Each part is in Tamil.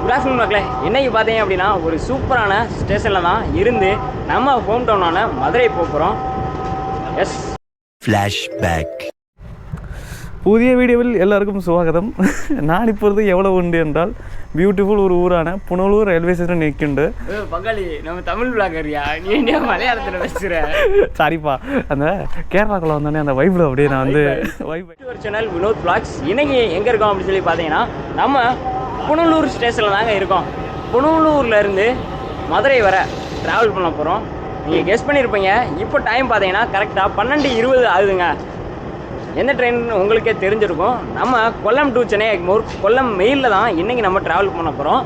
குட் ஆஃப்டர்நூன் மக்களே. இன்றைக்கி பார்த்தீங்க அப்படின்னா ஒரு சூப்பரான ஸ்டேஷனில் தான் இருந்து நம்ம ஹோம் டவுனான மதுரை போகிறோம். Yes, flashback. புதிய வீடியோவில் எல்லாருக்கும் சுவாகதம். நான் இப்பொழுது எவ்வளவு உண்டு என்றால் பியூட்டிஃபுல் ஒரு ஊரான புனலூர் ரயில்வே ஸ்டேஷன் நிற்கிண்டு. பங்காளி, நம்ம தமிழ் விளாகரியா, நீ என்ன மலையாளத்தில் பேசுகிற? சாரிப்பா, அந்த கேரளாக்குள்ள வந்தோடனே அந்த வைப்பில் அப்படியே நான் வந்து ஒரு சேனல் வினோத் விளாக்ஸ். இன்றைக்கி எங்கே இருக்கோம் அப்படின்னு சொல்லி பார்த்தீங்கன்னா நம்ம புனலூர் ஸ்டேஷனில் தாங்க இருக்கோம். புனலூர்லேருந்து மதுரை வர ட்ராவல் பண்ண போகிறோம். நீங்கள் கெஸ் பண்ணியிருப்பீங்க. இப்போ டைம் பார்த்தீங்கன்னா கரெக்டாக 12:20 ஆகுதுங்க. எந்த ட்ரெயின் உங்களுக்கே தெரிஞ்சிருக்கும். நம்ம கொல்லம் டு சென்னை எக்மோர் கொல்லம் மெயிலில் தான் இன்றைக்கி நம்ம ட்ராவல் பண்ண போகிறோம்.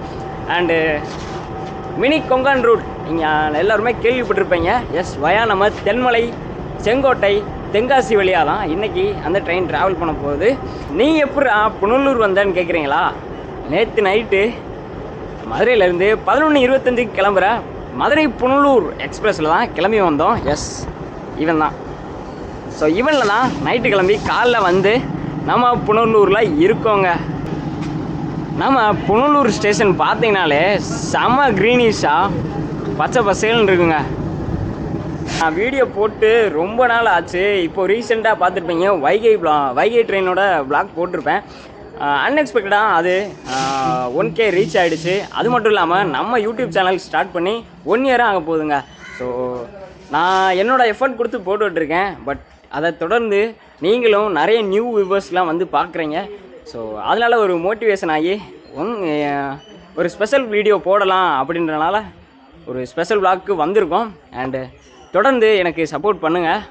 அண்டு மினி கொங்கன் ரூட் நீங்கள் எல்லாருமே கேள்விப்பட்டிருப்பீங்க. எஸ், வயா நம்ம தென்மலை, செங்கோட்டை, தென்காசி வழியாக தான் இன்றைக்கி அந்த ட்ரெயின் ட்ராவல் பண்ண போகுது. நீ எப்படி புனலூர் வந்தேன்னு கேட்குறீங்களா? நேற்று நைட்டு மதுரையிலேருந்து 11:25 கிளம்புற மதுரை புனலூர் எக்ஸ்பிரஸில் தான் கிளம்பி வந்தோம். எஸ், இவன் தான். ஸோ இவனில் தான் நைட்டு கிளம்பி காலைல வந்து நம்ம புனலூரில் இருக்கோங்க. நம்ம புனலூர் ஸ்டேஷன் பார்த்தீங்கனாலே செம்ம க்ரீனிஷாக பச்சை பசேல்னு இருக்குங்க. நான் வீடியோ போட்டு ரொம்ப நாள் ஆச்சு. இப்போது ரீசெண்டாக பார்த்துருப்பீங்க, வைகை ட்ரெயினோட வ்ளாக் போட்டிருப்பேன். அன்எக்ஸ்பெக்டடாக அது 1K ரீச் ஆகிடுச்சு. அது மட்டும் இல்லாமல் நம்ம யூடியூப் சேனல் ஸ்டார்ட் பண்ணி 1 இயராக ஆக போகுதுங்க. ஸோ நான் என்னோடய எஃபர்ட் கொடுத்து போட்டுட்ருக்கேன். பட் அதை தொடர்ந்து நீங்களும் நிறைய நியூ வியூவர்ஸ்லாம் வந்து பார்க்குறீங்க. ஸோ அதனால் ஒரு மோட்டிவேஷன் ஆகி ஒரு ஸ்பெஷல் வீடியோ போடலாம் அப்படின்றனால ஒரு ஸ்பெஷல் வ்ளாக்கு வந்திருக்கோம். அண்டு தொடர்ந்து எனக்கு சப்போர்ட் பண்ணுங்கள்.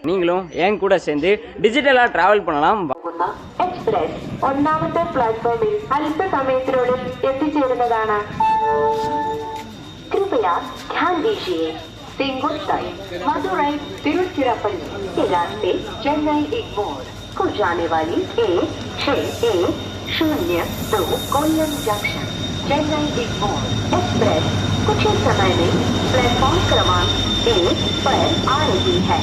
நீங்களும் என் கூட சேர்ந்து டிஜிட்டலாக ட்ராவல் பண்ணலாம். എക്സ്പ്രസ് ഒന്നാമത്തെ പ്ലാറ്റ്ഫോമിൽ അല്പസമയത്തിനുള്ളിൽ എത്തിച്ചേരുന്നതാണ്. कृपया ध्यान दीजिए, सेंगोत्तई, मदुरई, तिरुचिरापल्ली के रास्ते चेन्नई एग्मोर को जाने वाली A6102 Kollam junction Chennai Egmore express कुछ ही समय में प्लेटफॉर्म क्रमांक 1 पर आ रही है.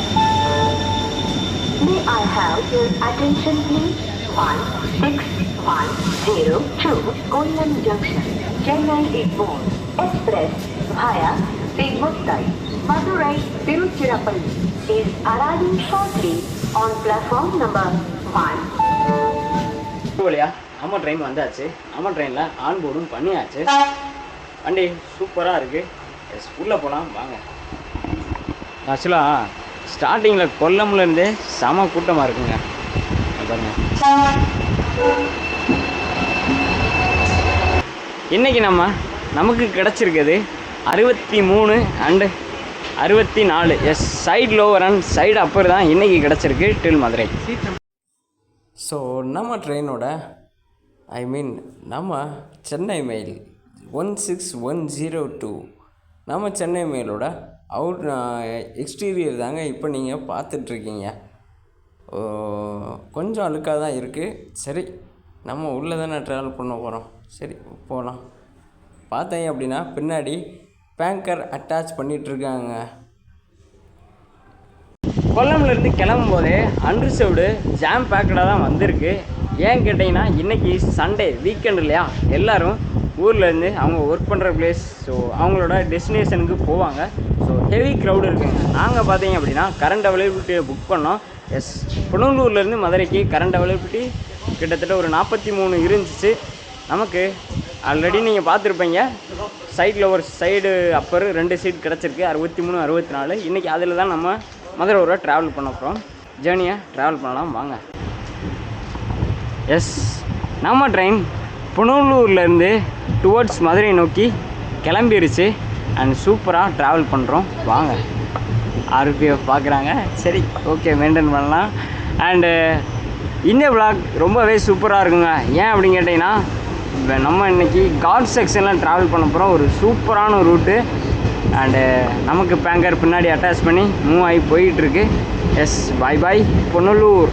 May I have your attention please? 16102 Kollam Junction, Chennai Egmore Express via Sengottai, Madurai, Tiruchirappalli is arriving shortly on platform number 1. நம்ம ட்ரெயின் வந்தாச்சு. நம்ம ட்ரெயினில் ஆன் போர்டும் பண்ணியாச்சு. வண்டி சூப்பராக இருக்குது. எஸ், உள்ளே போகலாம் வாங்க. ஆக்சுவலாக ஸ்டார்டிங்கில் கொல்லம்லேருந்தே செம கூட்டமாக இருக்குங்க. பாருங்க, இன்றைக்கி நமக்கு கிடச்சிருக்குது 63 and 64. Yes, side lower and side upper தான் இன்றைக்கி கிடச்சிருக்கு டில் மதுரை. ஸோ நம்ம ட்ரெயினோட நம்ம சென்னை மெயில் 16102 நம்ம சென்னை மெயிலோட எக்ஸ்டீரியர் தாங்க இப்போ நீங்கள் பார்த்துட்ருக்கீங்க. கொஞ்சம் அழுக்காக தான் இருக்குது. சரி, நம்ம உள்ளே தானே ட்ராவல் பண்ண போகிறோம். சரி, போகலாம். பார்த்தீங்க அப்படின்னா பின்னாடி பேங்கர் அட்டாச் பண்ணிகிட்ருக்காங்க. கொல்லம்லேருந்து கிளம்பும் போதே அன்ரிசர்வ்டு ஜாம் பேக்கடாக தான் வந்திருக்கு. ஏன் கேட்டிங்கன்னா இன்றைக்கி சண்டே வீக்கெண்ட் இல்லையா, எல்லோரும் ஊர்லேருந்து அவங்க ஒர்க் பண்ணுற பிளேஸ், ஸோ அவங்களோட டெஸ்டினேஷனுக்கு போவாங்க. ஸோ ஹெவி க்ரௌடு இருக்குங்க. நாங்கள் பார்த்தீங்க அப்படின்னா கரண்ட் அவைலபிலிட்டியை புக் பண்ணோம். எஸ், புனலூர்லேருந்து மதுரைக்கு கரண்ட் அவைலபிலிட்டி கிட்டத்தட்ட ஒரு 43 இருந்துச்சு. நமக்கு ஆல்ரெடி நீங்கள் பார்த்துருப்பீங்க, சைடில் ஒரு சைடு அப்பர் 2 சீட் கிடச்சிருக்கு. 63, 64. இன்றைக்கி அதில் தான் நம்ம மதுரை ஒரு ட்ராவல் பண்ண போகிறோம். ஜேர்னியை ட்ராவல் பண்ணலாம் வாங்க. எஸ், நம்ம ட்ரெயின் புனலூர்லேருந்து டுவர்ட்ஸ் மதுரை நோக்கி கிளம்பிருச்சு. அண்ட் சூப்பராக ட்ராவல் பண்ணுறோம் வாங்க. RPF பார்க்குறாங்க. சரி, ஓகே, மெயின்டைன் பண்ணலாம். அண்டு இந்த விளாக் ரொம்பவே சூப்பராக இருக்குங்க. ஏன் அப்படின்னு கேட்டிங்கன்னா நம்ம இன்றைக்கி காட் செக்ஷனில் ட்ராவல் பண்ண போகிறோம். ஒரு சூப்பரான ரூட்டு. அண்டு நமக்கு பேங்கர் பின்னாடி அட்டாச் பண்ணி மூவ் ஆகி போயிட்டுருக்கு. எஸ், பாய் பாய் புனலூர்.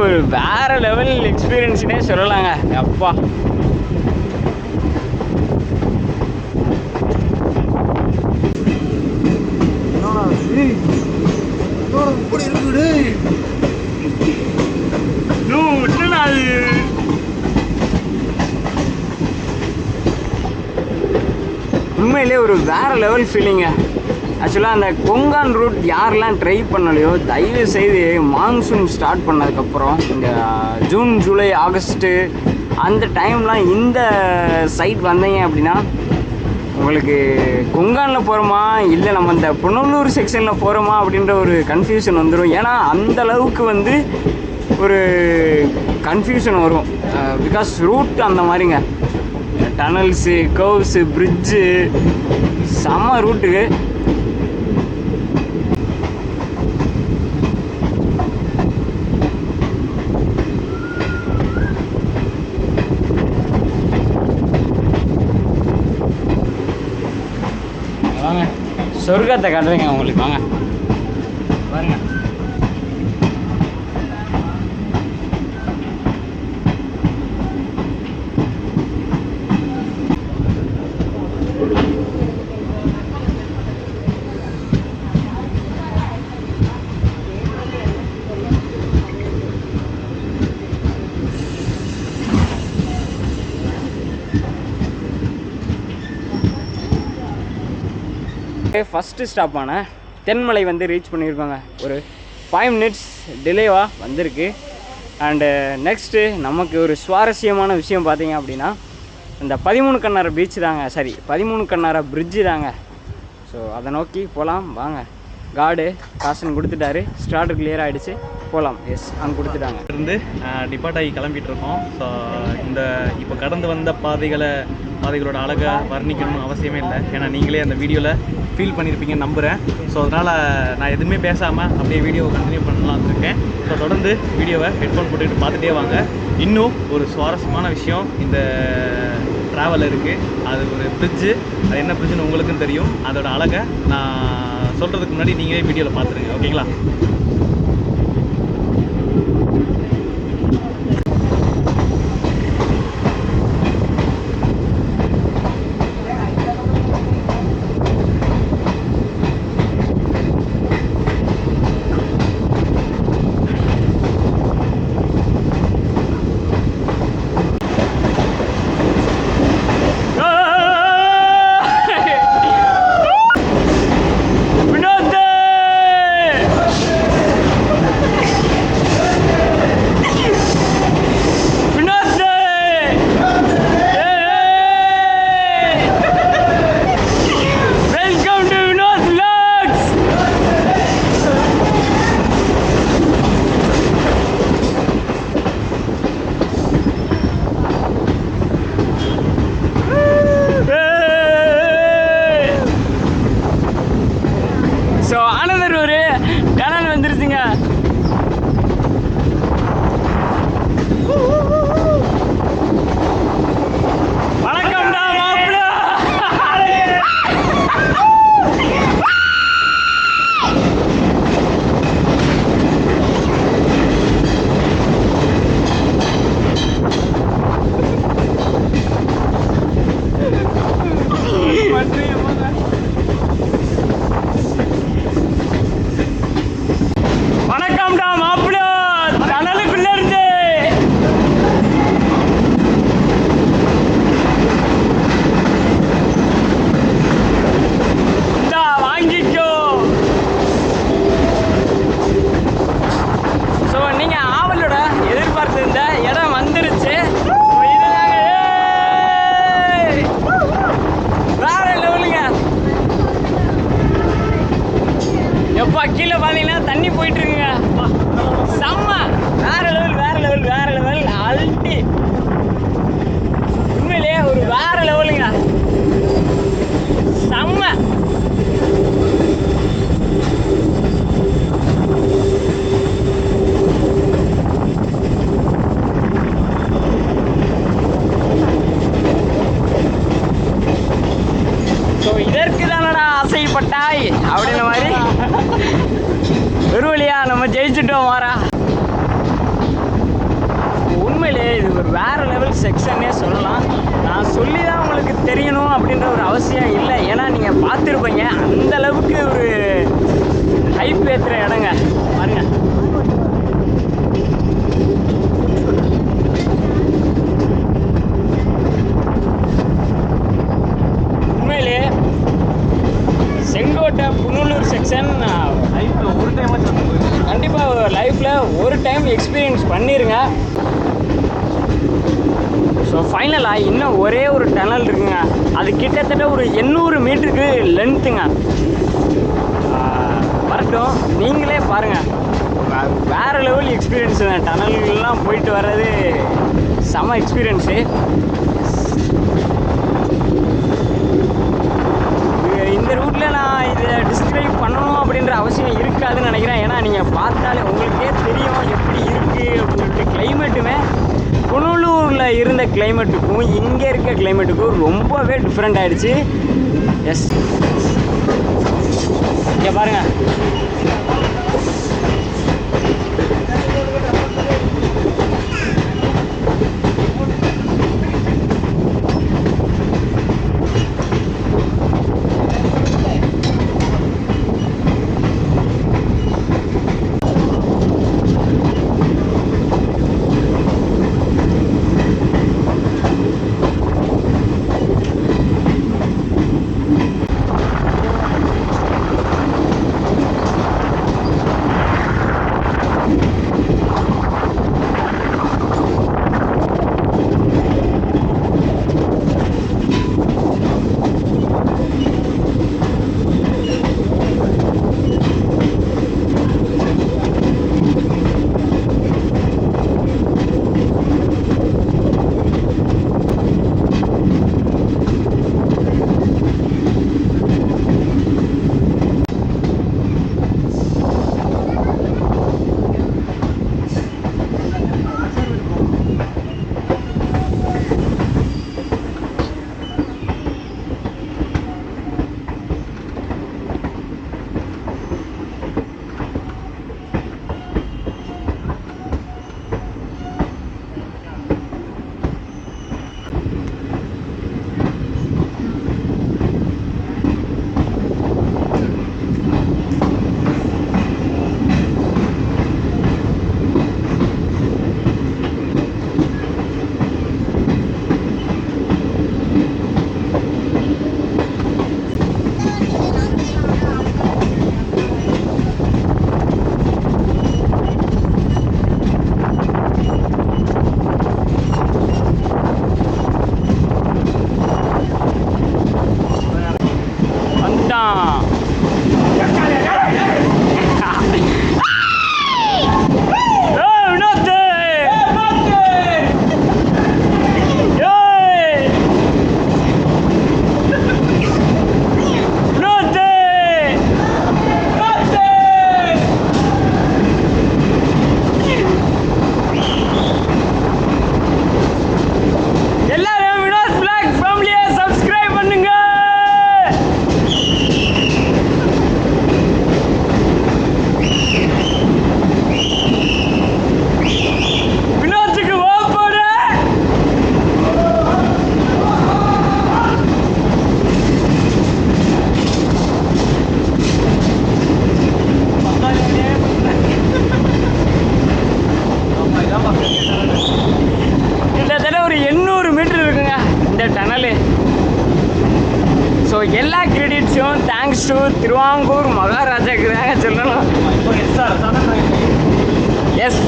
ஒரு வேறு லெவல் எக்ஸ்பீரியன்ஸ்னே சொல்லலாங்க. அப்பா உண்மையிலே ஒரு வேறு லெவல் ஃபீலிங்க. ஆக்சுவலாக அந்த கொங்கான் ரூட் யாரெல்லாம் ட்ரை பண்ணலையோ தயவு செய்து மான்சூன் ஸ்டார்ட் பண்ணதுக்கப்புறம் இந்த ஜூன் ஜூலை ஆகஸ்ட்டு அந்த டைம்லாம் இந்த சைட் வந்தீங்க அப்படின்னா உங்களுக்கு கொங்கானில் போகிறோமா இல்லை நம்ம இந்த புனலூர் செக்ஷனில் போகிறோமா அப்படின்ற ஒரு கன்ஃபியூஷன் வந்துடும். ஏன்னா அந்தளவுக்கு வந்து ஒரு கன்ஃபியூஷன் வரும். பிகாஸ் ரூட் அந்த மாதிரிங்க, டனல்ஸு, கர்வ்ஸு, பிரிட்ஜு, செம்ம ரூட்டுக்கு. வாங்க சொர்க்கத்தை காட்டுறீங்க உங்களுக்கு. வாங்க பாருங்க. ஃபஸ்ட்டு ஸ்டாப்பான தென்மலை வந்து ரீச் பண்ணியிருக்காங்க. ஒரு 5 மினிட்ஸ் டிலேவாக வந்திருக்கு. அண்டு நெக்ஸ்ட்டு நமக்கு ஒரு சுவாரஸ்யமான விஷயம் பார்த்தீங்க அப்படின்னா இந்த 13 கண்ணார பீச் தாங்க, சாரி 13 கண்ணார பிரிட்ஜு தாங்க. ஸோ அதை நோக்கி போகலாம் வாங்க. கார்டு காசுன்னு கொடுத்துட்டாரு, ஸ்டார்டர் கிளியர் ஆகிடுச்சு, போகலாம். எஸ் அங்கே கொடுத்துட்டாங்க. இருந்து டிபார்ட் ஆகி கிளம்பிட்டு இருக்கோம். ஸோ இந்த இப்போ கடந்து வந்த பாதைகளோட அழகை வர்ணிக்கணும்னு அவசியமே இல்லை. ஏன்னா நீங்களே அந்த வீடியோவில் ஃபீல் பண்ணியிருப்பீங்கன்னு நம்புகிறேன். ஸோ அதனால் நான் எதுவுமே பேசாமல் அப்படியே வீடியோவை கண்டினியூ பண்ணலாம்னு இருக்கேன். ஸோ தொடர்ந்து வீடியோவை ஹெட்ஃபோன் போட்டுக்கிட்டு பார்த்துட்டே வாங்க. இன்னும் ஒரு சுவாரஸ்யமான விஷயம் இந்த ட்ராவல் இருக்குது. அது ஒரு பிரிட்ஜு. அது என்ன பிரிட்ஜுன்னு உங்களுக்கும் தெரியும். அதோட அழகை நான் சொல்கிறதுக்கு முன்னாடி நீங்களே வீடியோவில் பார்த்துருங்க. ஓகேங்களா? எப்பா கீழே பார்த்தீங்கன்னா தண்ணி போயிட்டு இருக்குங்க. செம்ம வேற லெவல் வேற லெவல். டனல் செக்ஷன்னே சொல்லலாம். நான் சொல்லி தான் உங்களுக்கு தெரியணும் அப்படின்ற ஒரு அவசியம் இல்லை. ஏன்னா நீங்கள் பார்த்துருப்பீங்க, அந்த அளவுக்கு ஒரு ஹைப் ஏற்றுற இடங்க பாருங்க. உண்மையிலே செங்கோட்டை புனலூர் செக்ஷன் லைஃப்பில் ஒரு டைம் கண்டிப்பாக லைஃப்பில் ஒரு டைம் எக்ஸ்பீரியன்ஸ் பண்ணிடுங்க. ஸோ ஃபைனலாக இன்னும் ஒரே ஒரு டனல் இருக்குங்க. அது கிட்டத்தட்ட ஒரு 800 மீட்டருக்கு லென்த்துங்க. வரட்டும், நீங்களே பாருங்கள். வேறு லெவல் எக்ஸ்பீரியன்ஸுங்க. டனல்லாம் போயிட்டு வர்றது செம எக்ஸ்பீரியன்ஸு. இந்த ரூட்டில் நான் இதை டிஸ்கிரைப் பண்ணணும் அப்படின்ற அவசியம் இருக்காதுன்னு நினைக்கிறேன். ஏன்னா நீங்கள் பார்த்தாலே உங்களுக்கே தெரியும் எப்படி இருக்குது அப்படின்ட்டு. கிளைமேட்டுமே புனலூரில் இருந்த கிளைமேட்டுக்கும் இங்கே இருக்க கிளைமேட்டுக்கும் ரொம்பவே டிஃப்ரெண்ட் ஆகிடுச்சு. எஸ், இங்கே பாருங்கள். எல்லா கிரெடிட்ஸும் தேங்க்ஸ் டு திருவாங்கூர் மகாராஜாக்கு தாங்க சொல்லணும். எஸ்,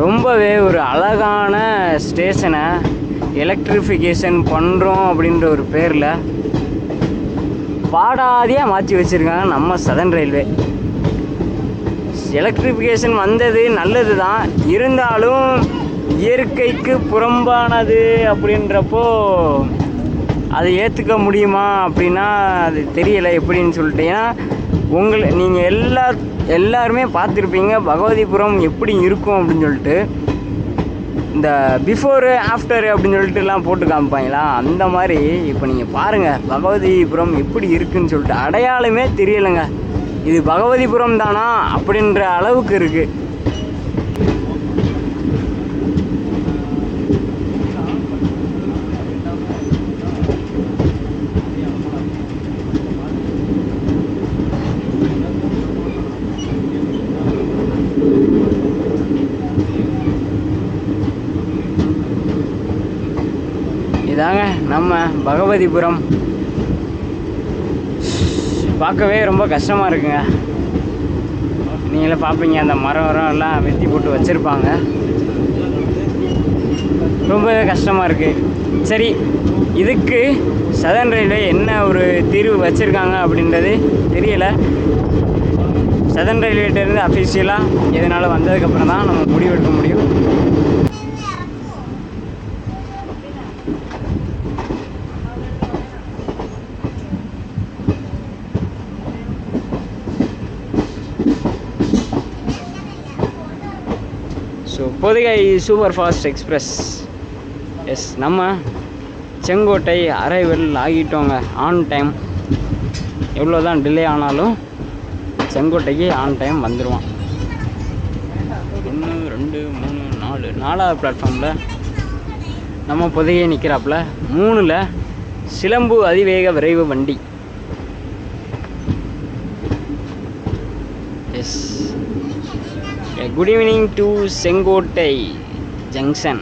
ரொம்பவே ஒரு அழகான ஸ்டேஷனை எலக்ட்ரிஃபிகேஷன் பண்ணுறோம் அப்படின்ற ஒரு பேரில் பாடாதியாக மாற்றி வச்சுருக்காங்க நம்ம சதர்ன் ரயில்வே. எலக்ட்ரிஃபிகேஷன் வந்தது நல்லது தான், இருந்தாலும் இயற்கைக்கு புறம்பானது அப்படின்றப்போ அதை ஏற்றுக்க முடியுமா அப்படின்னா அது தெரியலை எப்படின்னு சொல்லிட்டு. ஏன்னா நீங்கள் எல்லாருமே பார்த்துருப்பீங்க பகவதிபுரம் எப்படி இருக்கும் அப்படின்னு சொல்லிட்டு. இந்த பிஃபோரு ஆஃப்டரு அப்படின்னு சொல்லிட்டுலாம் போட்டு காமிப்பாங்களா, அந்த மாதிரி இப்போ நீங்கள் பாருங்கள் பகவதிபுரம் எப்படி இருக்குதுன்னு சொல்லிட்டு. அடையாளமே தெரியலைங்க, இது பகவதிபுரம் தானா அப்படின்ற அளவுக்கு இருக்குது. இதாங்க நம்ம பகவதிபுரம். பார்க்கவே ரொம்ப கஷ்டமாக இருக்குங்க. நீங்களே பார்ப்பீங்க, அந்த மரம் எல்லாம் வெட்டி போட்டு வச்சுருப்பாங்க. ரொம்பவே கஷ்டமாக இருக்குது. சரி, இதுக்கு சதர்ன் ரயில்வே என்ன ஒரு தீர்வு வச்சுருக்காங்க அப்படின்றது தெரியலை. சதர்ன் ரயில்வேட்டேருந்து அஃபிஷியலாக எதனால் வந்ததுக்கப்புறம் தான் நம்ம முடிவெடுக்க முடியும். So Podhigai super fast express, yes நம்ம செங்கோட்டை அரைவல் ஆகிட்டோங்க. ஆன் டைம், எவ்வளோ தான் டிலே ஆனாலும் செங்கோட்டைக்கு ஆன் டைம் வந்துடுவான். 1 2 3 4 4வது பிளாட்ஃபார்மில் நம்ம பொதிகை நிற்கிறாப்புல. 3ல் சிலம்பு அதிவேக விரைவு வண்டி. Yes, good evening to Sengottai junction.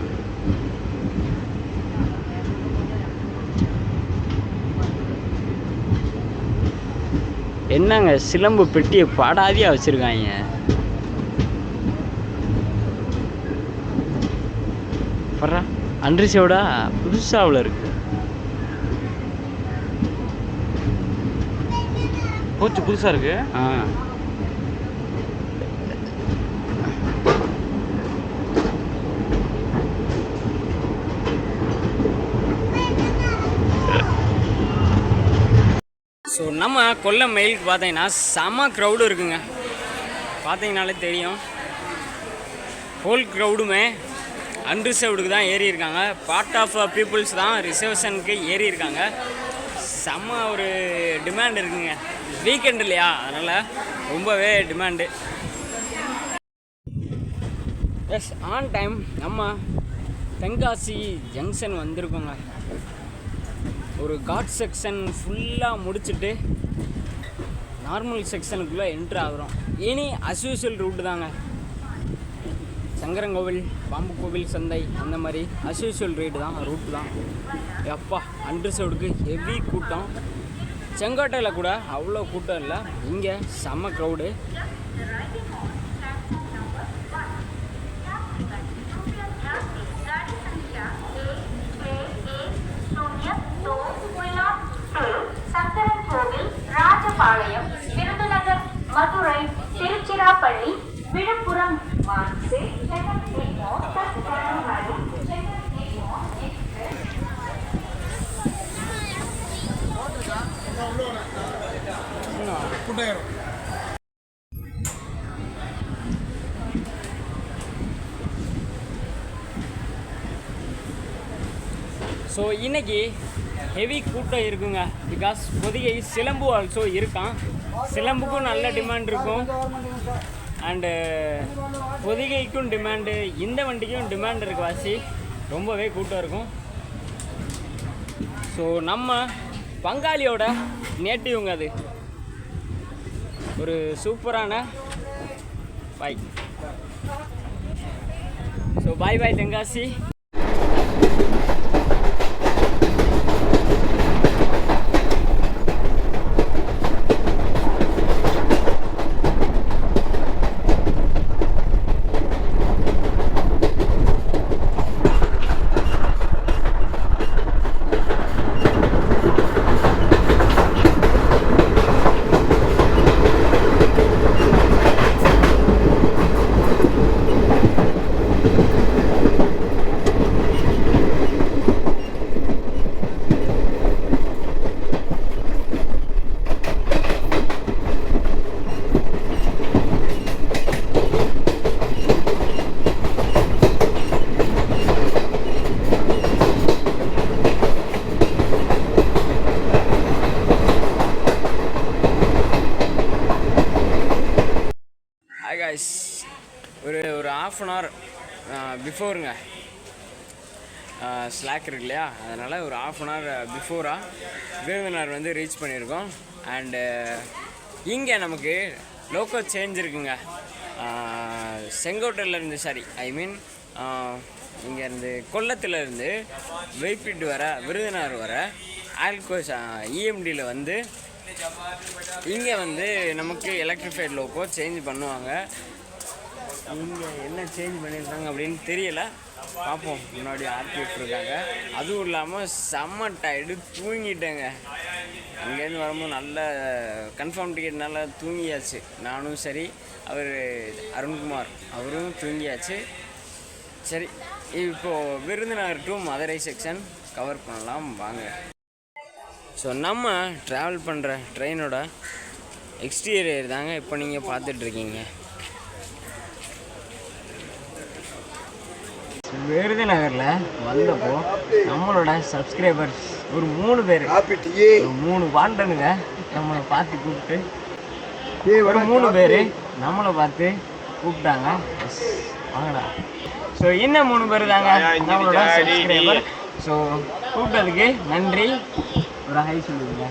என்னங்க சிலம்பு பெட்டியை பாடாதியாக வச்சுருக்காங்க. பர்றா அன்ரிசோடா புதுசாவில் இருக்கு. கோச்சு புதுசாக இருக்கு. ஸோ நம்ம கொல்லம் மெயிலுக்கு பார்த்தீங்கன்னா செம க்ரௌடு இருக்குங்க. பார்த்தீங்கனாலே தெரியும், ஹோல் க்ரௌடுமே அன்ரிசர்வ்டுக்கு தான் ஏறி இருக்காங்க. பார்ட் ஆஃப் பீப்புள்ஸ் தான் ரிசர்வேஷனுக்கு ஏறி இருக்காங்க. செம்ம ஒரு டிமாண்ட் இருக்குங்க. வீக்கெண்ட் இல்லையா, அதனால் ரொம்பவே டிமாண்டு. எஸ், ஆன் டைம் நம்ம தென்காசி ஜங்ஷன் வந்திருக்கோங்க. ஒரு காட் செக்ஷன் ஃபுல்லாக முடிச்சுட்டு நார்மல் செக்ஷனுக்குள்ளே என்ட்ரு ஆகிறோம். இனி அஸ்யூஷுவல் ரூட்டு தாங்க. சங்கரங்கோவில், பாம்பு கோவில் சந்தை, அந்த மாதிரி அஸ்யூஷுவல் ரூட்டு தான். எப்பா அன்ரிசர்வ்டுக்கு ஹெவி கூட்டம். செங்கோட்டையில் கூட அவ்வளோ கூட்டம் இல்லை, இங்கே செம்ம க்ரௌடு. சங்கரன்கோவில், ராஜபாளையம், விருதுநகர், மதுரை, திருச்சிராப்பள்ளி, விழுப்புரம், மான்சே, ஸோ இன்றைக்கி ஹெவி கூட்டம் இருக்குங்க. பிகாஸ் பொதிகை சிலம்பு ஆல்சோ இருக்கான். சிலம்புக்கும் நல்ல டிமாண்ட் இருக்கும், அண்டு பொதிகைக்கும் டிமாண்டு, இந்த வண்டிக்கும் டிமாண்ட் இருக்கு. வாசி ரொம்பவே கூட்டம் இருக்கும். ஸோ நம்ம பங்காளியோட நேட்டிவ்ங்க, அது ஒரு சூப்பரான பாய். So bye bye Tenkasi. An hour பிஃபோருங்க. ஸ்லாக் இருக்கு இல்லையா, அதனால் ஒரு ½ hour பிஃபோராக விருதுநகர் வந்து ரீச் பண்ணியிருக்கோம். அண்டு இங்கே நமக்கு லோக்கோ சேஞ்ச் இருக்குங்க. செங்கோட்டையிலேருந்து இங்கேருந்து கொல்லத்துலேருந்து வெயிப்பிட்டு வர விருதுநகர் வர ஆல்கோஸ் இஎம்டியில் வந்து இங்கே வந்து நமக்கு எலக்ட்ரிஃபைட் லோக்கோ சேஞ்ச் பண்ணுவாங்க. இங்கே என்ன சேஞ்ச் பண்ணியிருக்காங்க அப்படின்னு தெரியல, பார்ப்போம். முன்னாடி ஆர்டிஎஃப் இருக்காங்க. அதுவும் இல்லாமல் செம்ம டயர்டு, தூங்கிட்டேங்க. அங்கேருந்து வரும்போது நல்ல கன்ஃபார்ம் டிக்கெட்னால தூங்கியாச்சு. நானும் சரி, அவர் அருண்குமார் அவரும் தூங்கியாச்சு. சரி, இப்போது Virudhunagar to Madurai section cover பண்ணலாம் வாங்க. ஸோ நம்ம ட்ராவல் பண்ணுற ட்ரெயினோட எக்ஸ்டீரியர் தாங்க இப்போ நீங்கள் பார்த்துட்ருக்கீங்க. விருதுநகரில் வந்தப்போ நம்மளோட சப்ஸ்கிரைபர்ஸ் ஒரு 3 பேர், 3 வாண்டனுங்க நம்மளை பார்த்து கூப்பிட்டு, ஒரு 3 பேர் நம்மளை பார்த்து கூப்பிட்டாங்க. வாங்கடா. ஸோ இன்னும் 3 பேர் தாங்க நம்மளோட சப்ஸ்கிரைபர். ஸோ கூப்பிட்டதுக்கு நன்றி. ஒரு ஹை சொல்லுவீங்க.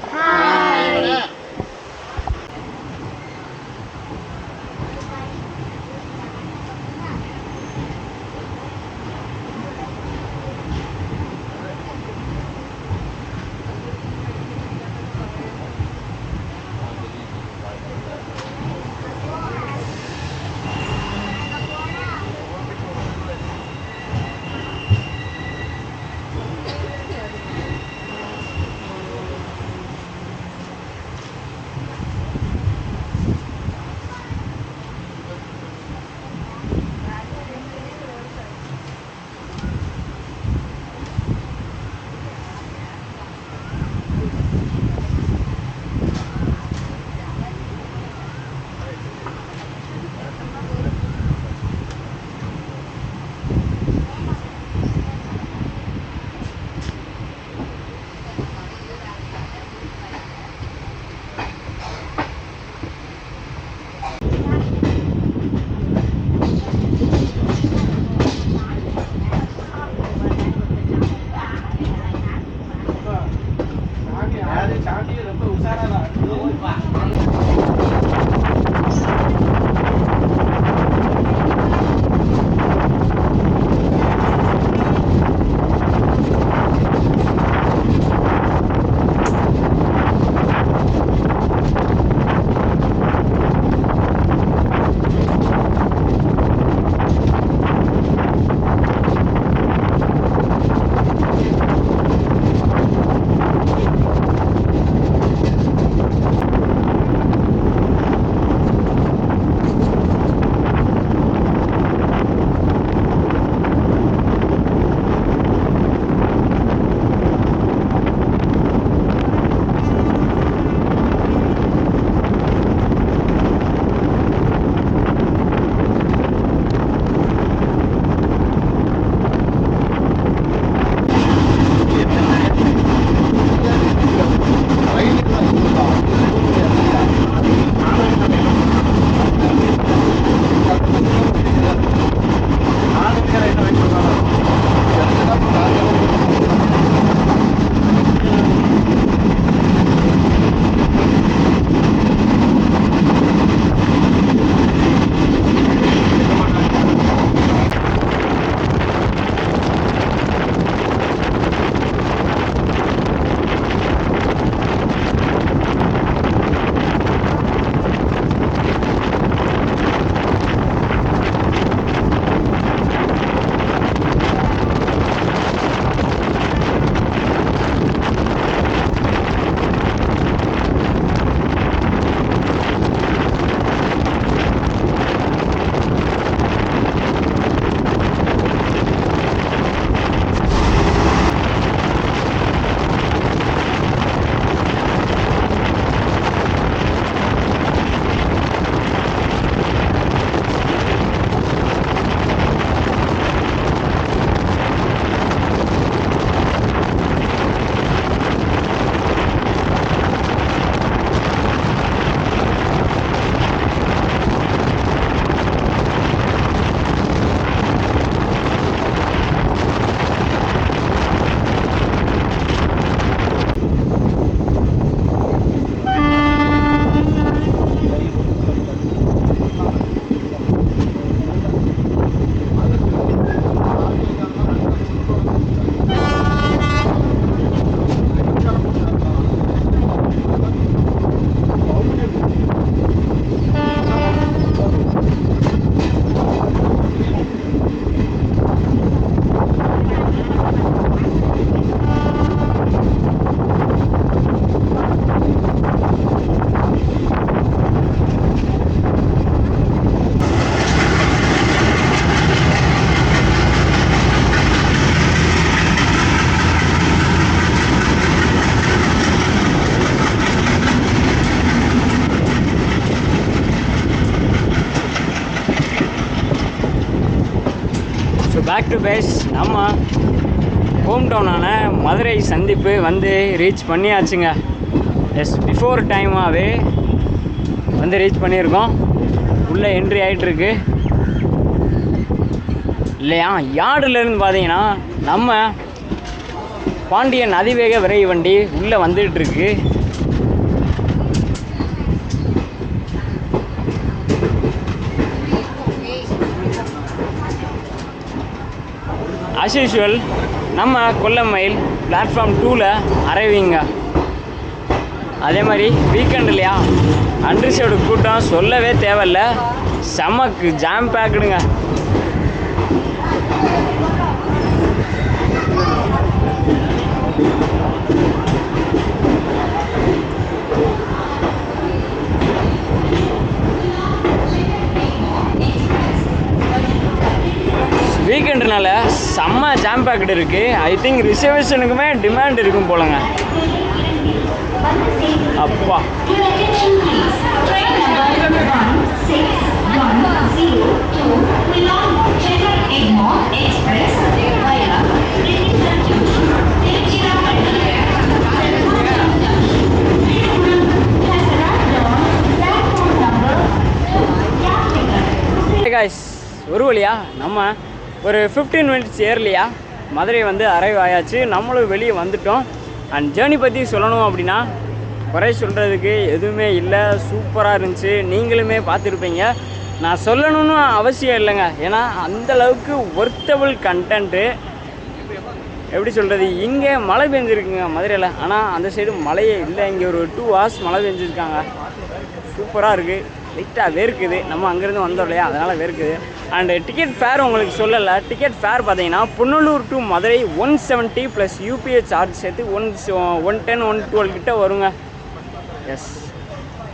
Back to base. நம்ம ஹோம் டவுனான மதுரை சந்திப்பு வந்து ரீச் பண்ணியாச்சுங்க. எஸ், பிஃபோர் டைமாகவே வந்து ரீச் பண்ணியிருக்கோம். உள்ளே என்ட்ரி ஆகிட்டுருக்கு இல்லையா. யார்டுலேருந்து பார்த்தீங்கன்னா நம்ம பாண்டியன் அதிவேக விரைவு வண்டி உள்ளே வந்துட்டுருக்கு. ஆஸ் யூஷுவல் நம்ம கொல்லமயில் பிளாட்ஃபார்ம் 2ல் அரைவிங்க. அதே மாதிரி வீக்கெண்ட் இல்லையா, அன்ரிசர்வ்டு கூட்டம் சொல்லவே தேவையில்ல, செமக்கு ஜாம் பேக்குடுங்க. வீக்கெண்டுனால செம்ம ஜாம் பேக்கெட் இருக்குது. ஐ திங்க் ரிசர்வேஷனுக்குமே டிமாண்ட் இருக்கும் போலங்க. அப்பா, ஒரு வழியா நம்ம ஒரு 15 மினிட்ஸ் ஏர்லியா மதுரை வந்து அரைவ் ஆயாச்சு. நம்மளும் வெளியே வந்துட்டோம். அண்ட் ஜேர்னி பற்றி சொல்லணும் அப்படின்னா குறை சொல்கிறதுக்கு எதுவுமே இல்லை. சூப்பராக இருந்துச்சு. நீங்களுமே பார்த்துருப்பீங்க. நான் சொல்லணும்னு அவசியம் இல்லைங்க. ஏன்னா அந்தளவுக்கு ஒர்த்தபிள் கண்டென்ட்டு. எப்படி சொல்கிறது, இங்கே மழை பெஞ்சிருக்குங்க மதுரையில். ஆனால் அந்த சைடு மழையே இல்லை. இங்கே ஒரு 2 hours மழை பெஞ்சிருக்காங்க. சூப்பராக இருக்குது. லைட்டாக வேர்க்குது. நம்ம அங்கேருந்து வந்தோம் இல்லையா, அதனால் வேர்க்குது. அண்டு டிக்கெட் ஃபேர் உங்களுக்கு சொல்லலை. டிக்கெட் ஃபேர் பார்த்தீங்கன்னா Punalur to Madurai 170 plus UPI charge சேர்த்து 110 112 கிட்ட வருங்க. எஸ்,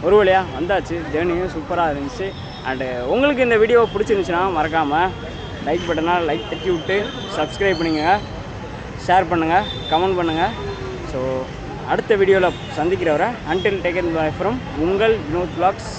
ஒரு வழியா வந்தாச்சு. ஜேர்னியும் சூப்பராக இருந்துச்சு. அண்டு உங்களுக்கு இந்த வீடியோ பிடிச்சிருந்துச்சுன்னா மறக்காமல் லைக் பட்டனால் லைக் தட்டி விட்டு சப்ஸ்கிரைப் பண்ணுங்க, ஷேர் பண்ணுங்கள், கமெண்ட் பண்ணுங்கள். ஸோ அடுத்த வீடியோவில் சந்திக்கிறவரை அன்டில் டேக்கன் பை ஃப்ரம் உங்கள் வினோத் வ்ளாக்ஸ்.